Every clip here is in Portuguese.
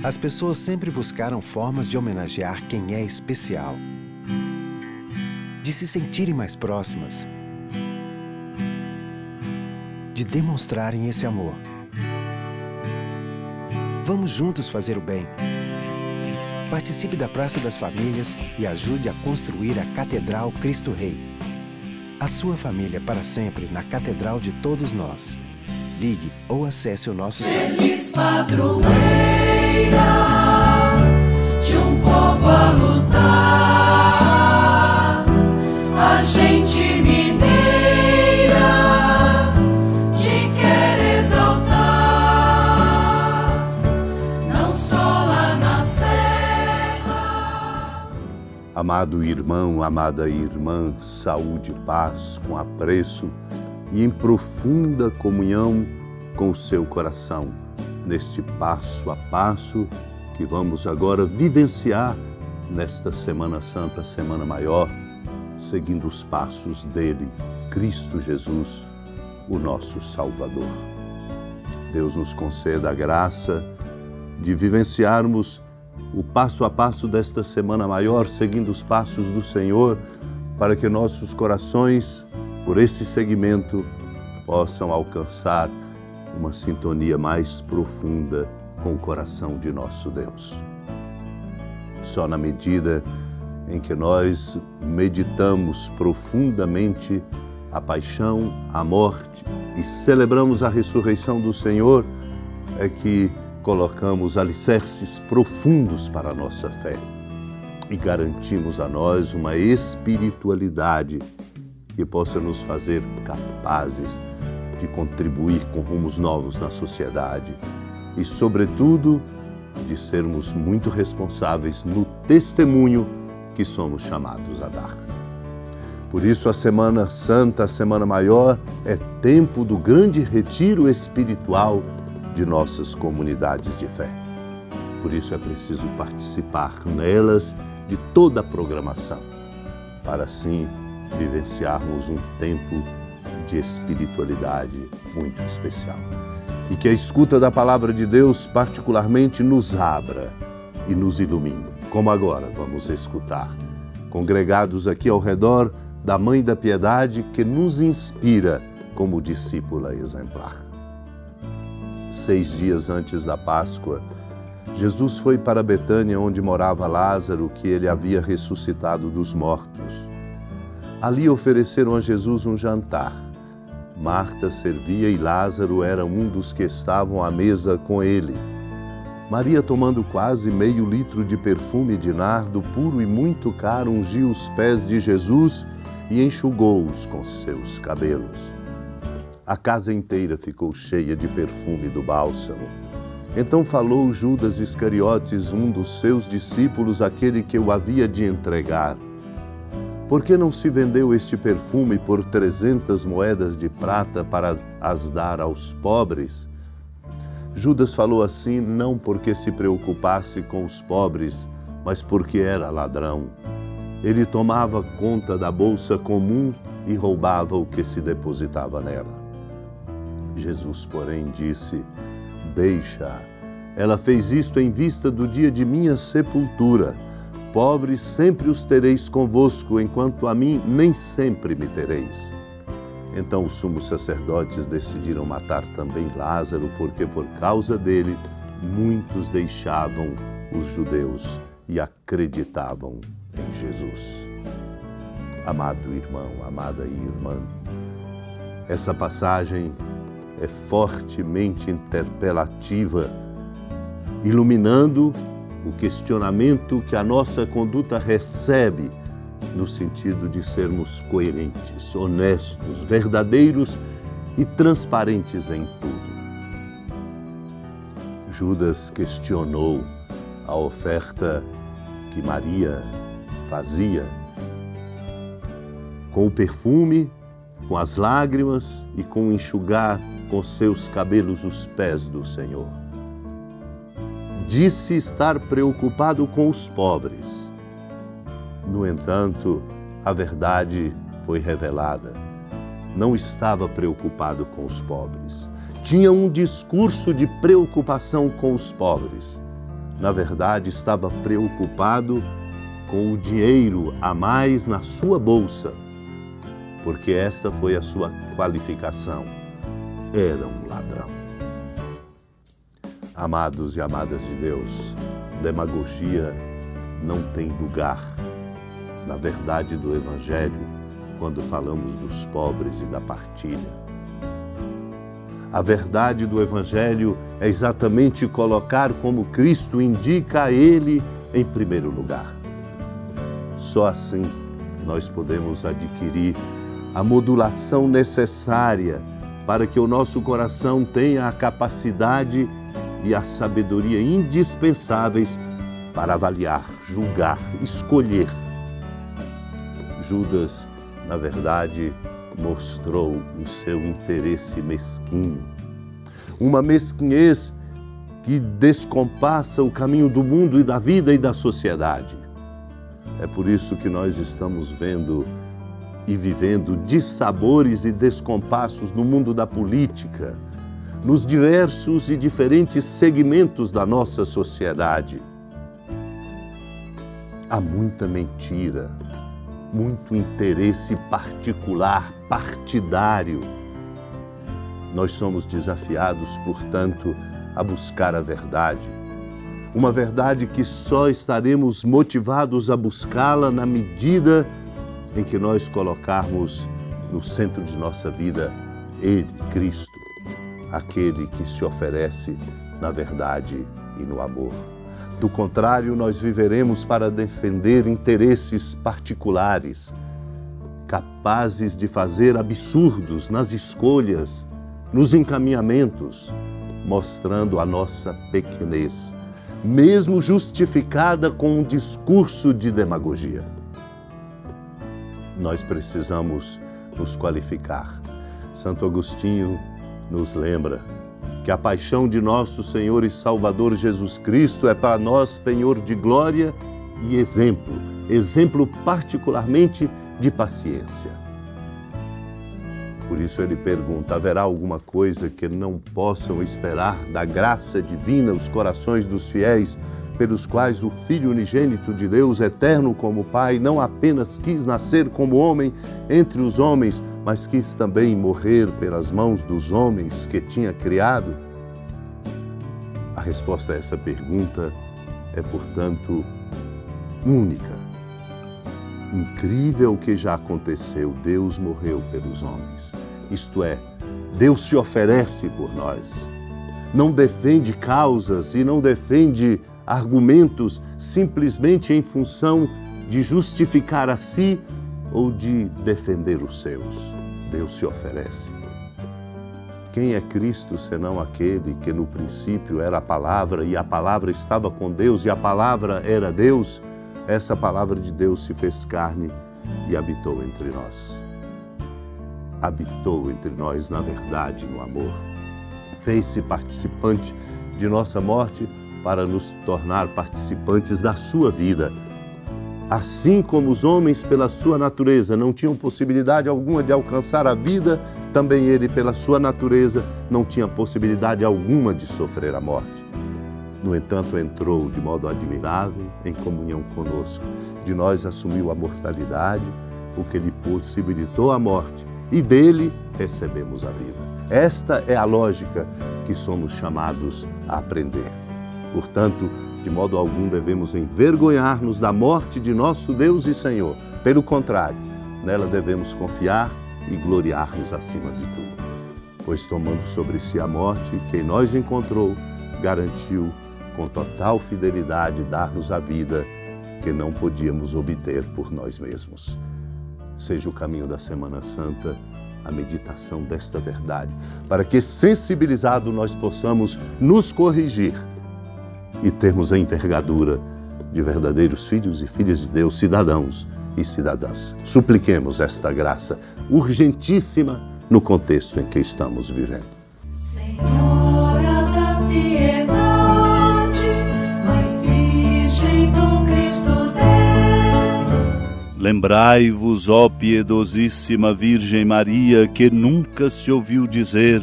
As pessoas sempre buscaram formas de homenagear quem é especial, de se sentirem mais próximas, de demonstrarem esse amor. Vamos juntos fazer o bem. Participe da Praça das Famílias e ajude a construir a Catedral Cristo Rei. A sua família para sempre na Catedral de todos nós. Ligue ou acesse o nosso site. Feliz padroeira de um povo a lutar, a gente mineira te quer exaltar, não só lá na serra. Amado irmão, amada irmã, saúde e paz com apreço e em profunda comunhão com o seu coração, neste passo a passo que vamos agora vivenciar nesta Semana Santa, Semana Maior, seguindo os passos dele, Cristo Jesus, o nosso Salvador. Deus nos conceda a graça de vivenciarmos o passo a passo desta Semana Maior, seguindo os passos do Senhor, para que nossos corações, por esse segmento, possam alcançar uma sintonia mais profunda com o coração de nosso Deus. Só na medida em que nós meditamos profundamente a paixão, a morte e celebramos a ressurreição do Senhor, é que colocamos alicerces profundos para a nossa fé e garantimos a nós uma espiritualidade que possa nos fazer capazes de contribuir com rumos novos na sociedade e, sobretudo, de sermos muito responsáveis no testemunho que somos chamados a dar. Por isso, a Semana Santa, a Semana Maior, é tempo do grande retiro espiritual de nossas comunidades de fé. Por isso é preciso participar nelas de toda a programação, para assim vivenciarmos um tempo de espiritualidade muito especial. E que a escuta da Palavra de Deus particularmente nos abra e nos ilumine, como agora vamos escutar, congregados aqui ao redor da Mãe da Piedade, que nos inspira como discípula exemplar. 6 dias antes da Páscoa, Jesus foi para Betânia, onde morava Lázaro, que ele havia ressuscitado dos mortos. Ali ofereceram a Jesus um jantar. Marta servia e Lázaro era um dos que estavam à mesa com ele. Maria, tomando quase meio litro de perfume de nardo puro e muito caro, ungiu os pés de Jesus e enxugou-os com seus cabelos. A casa inteira ficou cheia de perfume do bálsamo. Então falou Judas Iscariotes, um dos seus discípulos, aquele que o havia de entregar. Por que não se vendeu este perfume por 300 moedas de prata para as dar aos pobres? Judas falou assim não porque se preocupasse com os pobres, mas porque era ladrão. Ele tomava conta da bolsa comum e roubava o que se depositava nela. Jesus, porém, disse: deixa-a. Ela fez isto em vista do dia de minha sepultura. Pobres sempre os tereis convosco, enquanto a mim nem sempre me tereis. Então os sumos sacerdotes decidiram matar também Lázaro, porque por causa dele muitos deixavam os judeus e acreditavam em Jesus. Amado irmão, amada irmã, essa passagem é fortemente interpelativa, iluminando o questionamento que a nossa conduta recebe no sentido de sermos coerentes, honestos, verdadeiros e transparentes em tudo. Judas questionou a oferta que Maria fazia com o perfume, com as lágrimas e com enxugar com seus cabelos os pés do Senhor. Disse estar preocupado com os pobres. No entanto, a verdade foi revelada. Não estava preocupado com os pobres. Tinha um discurso de preocupação com os pobres, na verdade, estava preocupado com o dinheiro a mais na sua bolsa, porque esta foi a sua qualificação. Era um ladrão. Amados e amadas de Deus, demagogia não tem lugar na verdade do Evangelho quando falamos dos pobres e da partilha. A verdade do Evangelho é exatamente colocar como Cristo indica a Ele em primeiro lugar. Só assim nós podemos adquirir a modulação necessária para que o nosso coração tenha a capacidade e a sabedoria indispensáveis para avaliar, julgar, escolher. Judas, na verdade, mostrou o seu interesse mesquinho. Uma mesquinhez que descompassa o caminho do mundo e da vida e da sociedade. É por isso que nós estamos vendo e vivendo dissabores e descompassos no mundo da política, nos diversos e diferentes segmentos da nossa sociedade. Há muita mentira, muito interesse particular, partidário. Nós somos desafiados, portanto, a buscar a verdade. Uma verdade que só estaremos motivados a buscá-la na medida em que nós colocarmos no centro de nossa vida Ele, Cristo, aquele que se oferece na verdade e no amor. Do contrário, nós viveremos para defender interesses particulares, capazes de fazer absurdos nas escolhas, nos encaminhamentos, mostrando a nossa pequenez, mesmo justificada com um discurso de demagogia. Nós precisamos nos qualificar. Santo Agostinho nos lembra que a paixão de nosso Senhor e Salvador Jesus Cristo é para nós penhor de glória e exemplo particularmente de paciência. Por isso ele pergunta, haverá alguma coisa que não possam esperar da graça divina os corações dos fiéis, pelos quais o Filho unigênito de Deus, eterno como Pai, não apenas quis nascer como homem entre os homens, mas quis também morrer pelas mãos dos homens que tinha criado? A resposta a essa pergunta é, portanto, única. Incrível o que já aconteceu, Deus morreu pelos homens. Isto é, Deus se oferece por nós. Não defende causas e não defende argumentos simplesmente em função de justificar a si ou de defender os seus. Deus se oferece. Quem é Cristo senão aquele que no princípio era a palavra e a palavra estava com Deus e a palavra era Deus? Essa palavra de Deus se fez carne e habitou entre nós. Habitou entre nós na verdade, no amor. Fez-se participante de nossa morte para nos tornar participantes da sua vida. Assim como os homens, pela sua natureza, não tinham possibilidade alguma de alcançar a vida, também ele, pela sua natureza, não tinha possibilidade alguma de sofrer a morte. No entanto, entrou de modo admirável em comunhão conosco. De nós assumiu a mortalidade, o que lhe possibilitou a morte, e dele recebemos a vida. Esta é a lógica que somos chamados a aprender. Portanto, de modo algum devemos envergonhar-nos da morte de nosso Deus e Senhor. Pelo contrário, nela devemos confiar e gloriar-nos acima de tudo. Pois tomando sobre si a morte, quem nós encontrou, garantiu com total fidelidade dar-nos a vida que não podíamos obter por nós mesmos. Seja o caminho da Semana Santa a meditação desta verdade, para que, sensibilizado, nós possamos nos corrigir e termos a envergadura de verdadeiros filhos e filhas de Deus, cidadãos e cidadãs. Supliquemos esta graça urgentíssima no contexto em que estamos vivendo. Senhora da piedade, Mãe Virgem do Cristo Deus. Lembrai-vos, ó piedosíssima Virgem Maria, que nunca se ouviu dizer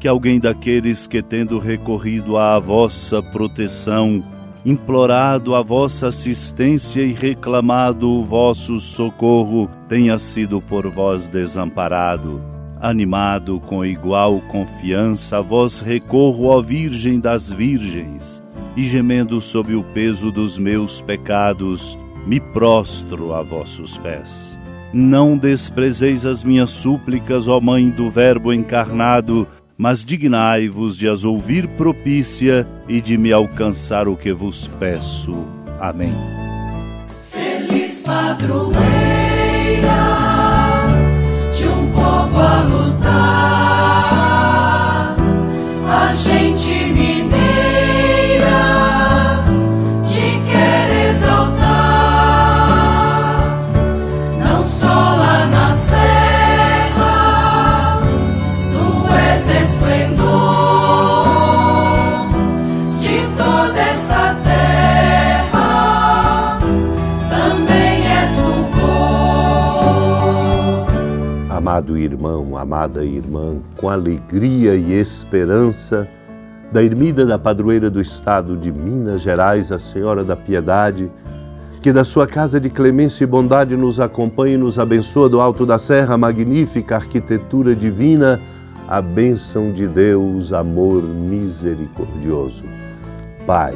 que alguém daqueles que, tendo recorrido à vossa proteção, implorado a vossa assistência e reclamado o vosso socorro, tenha sido por vós desamparado. Animado com igual confiança, a vós recorro, ó Virgem das Virgens, e gemendo sob o peso dos meus pecados, me prostro a vossos pés. Não desprezeis as minhas súplicas, ó Mãe do Verbo encarnado, mas dignai-vos de as ouvir propícia e de me alcançar o que vos peço. Amém. Feliz padroeira de um povo a lutar, a gente mineira te quer exaltar, não só lá na serra, tu és esplendor de toda esta terra, também és fulgor. Amado irmão, amada irmã, com alegria e esperança, da ermida da padroeira do estado de Minas Gerais, a Senhora da Piedade, que da sua casa de clemência e bondade nos acompanhe e nos abençoa do alto da serra, magnífica arquitetura divina, a bênção de Deus, amor misericordioso. Pai,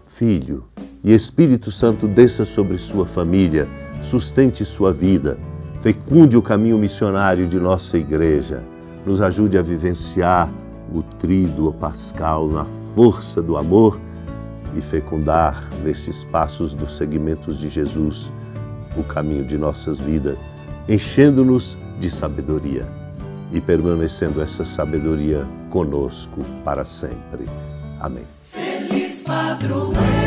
Filho e Espírito Santo desça sobre sua família, sustente sua vida, fecunde o caminho missionário de nossa igreja, nos ajude a vivenciar o tríduo pascal na força do amor e fecundar nesses passos dos segmentos de Jesus o caminho de nossas vidas, enchendo-nos de sabedoria e permanecendo essa sabedoria conosco para sempre. Amém. Feliz padroeira